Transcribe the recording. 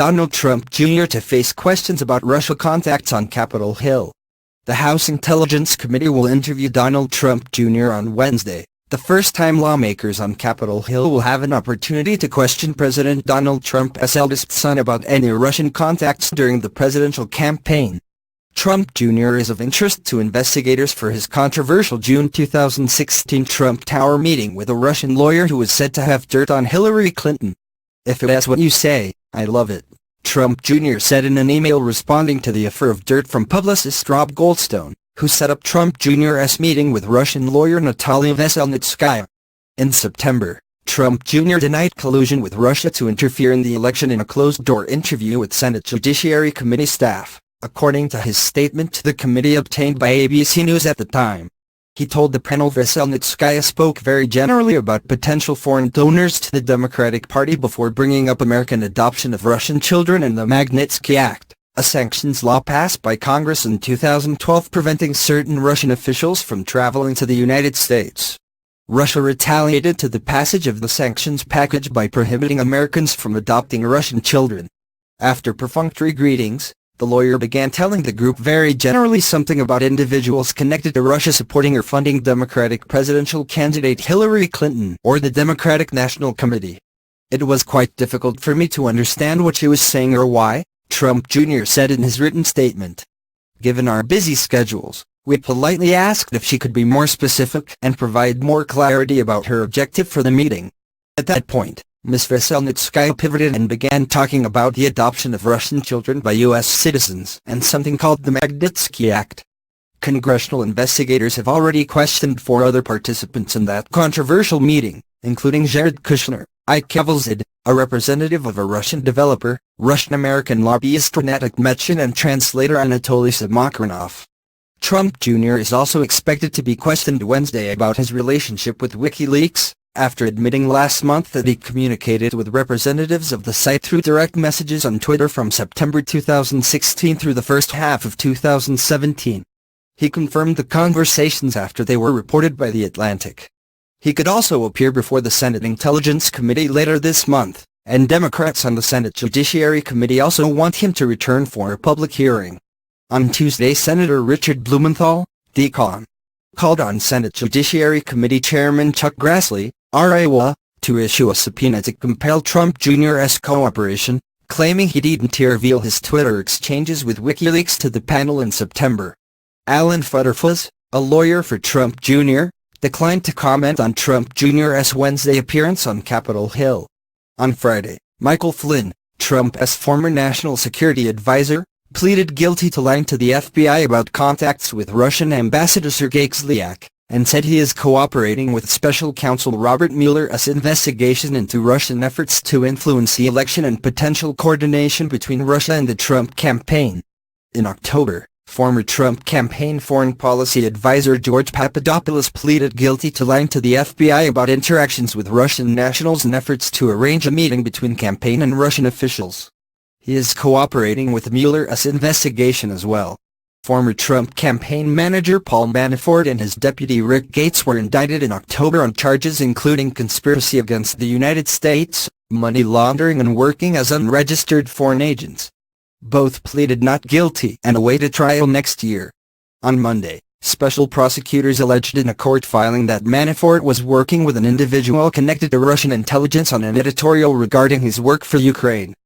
Donald Trump Jr. to face questions about Russia contacts on Capitol Hill. The House Intelligence Committee will interview Donald Trump Jr. on Wednesday, the first time lawmakers on Capitol Hill will have an opportunity to question President Donald Trump's eldest son about any Russian contacts during the presidential campaign. Trump Jr. is of interest to investigators for his controversial June 2016 Trump Tower meeting with a Russian lawyer who was said to have dirt on Hillary Clinton. "If that's what you say, I love it," Trump Jr. said in an email responding to the affair of dirt from publicist Rob Goldstone, who set up Trump Jr.'s meeting with Russian lawyer Natalia Veselnitskaya. In September, Trump Jr. denied collusion with Russia to interfere in the election in a closed-door interview with Senate Judiciary Committee staff, according to his statement to the committee obtained by ABC News at the time. He told the panel Veselnitskaya spoke very generally about potential foreign donors to the Democratic Party before bringing up American adoption of Russian children and the Magnitsky Act, a sanctions law passed by Congress in 2012 preventing certain Russian officials from traveling to the United States. Russia retaliated to the passage of the sanctions package by prohibiting Americans from adopting Russian children. After perfunctory greetings, the lawyer began telling the group very generally something about individuals connected to Russia supporting or funding Democratic presidential candidate Hillary Clinton or the Democratic National Committee. "It was quite difficult for me to understand what she was saying or why," Trump Jr. said in his written statement. "Given our busy schedules, we politely asked if she could be more specific and provide more clarity about her objective for the meeting. At that point, Ms. Veselnitskaya pivoted and began talking about the adoption of Russian children by U.S. citizens and something called the Magnitsky Act. Congressional investigators have already questioned 4 other participants in that controversial meeting, including Jared Kushner, Veselnitskaya, a representative of a Russian developer, Russian-American lobbyist Renat Akhmetian and translator Anatoly Samakranov. Trump Jr. is also expected to be questioned Wednesday about his relationship with WikiLeaks, after admitting last month that he communicated with representatives of the site through direct messages on Twitter from September 2016 through the first half of 2017. He confirmed the conversations after they were reported by The Atlantic. He could also appear before the Senate Intelligence Committee later this month, and Democrats on the Senate Judiciary Committee also want him to return for a public hearing. On Tuesday, Senator Richard Blumenthal, D-Con, called on Senate Judiciary Committee Chairman Chuck Grassley, RIWA, to issue a subpoena to compel Trump Jr.'s cooperation, claiming he didn't reveal his Twitter exchanges with WikiLeaks to the panel in September. Alan Futterfuss, a lawyer for Trump Jr., declined to comment on Trump Jr.'s Wednesday appearance on Capitol Hill. On Friday, Michael Flynn, Trump's former national security advisor, pleaded guilty to lying to the FBI about contacts with Russian Ambassador Sergei Kislyak, and said he is cooperating with Special Counsel Robert Mueller's investigation into Russian efforts to influence the election and potential coordination between Russia and the Trump campaign. In October, former Trump campaign foreign policy advisor George Papadopoulos pleaded guilty to lying to the FBI about interactions with Russian nationals and efforts to arrange a meeting between campaign and Russian officials. He is cooperating with Mueller's investigation as well. Former Trump campaign manager Paul Manafort and his deputy Rick Gates were indicted in October on charges including conspiracy against the United States, money laundering and working as unregistered foreign agents. Both pleaded not guilty and await a trial next year. On Monday, special prosecutors alleged in a court filing that Manafort was working with an individual connected to Russian intelligence on an editorial regarding his work for Ukraine,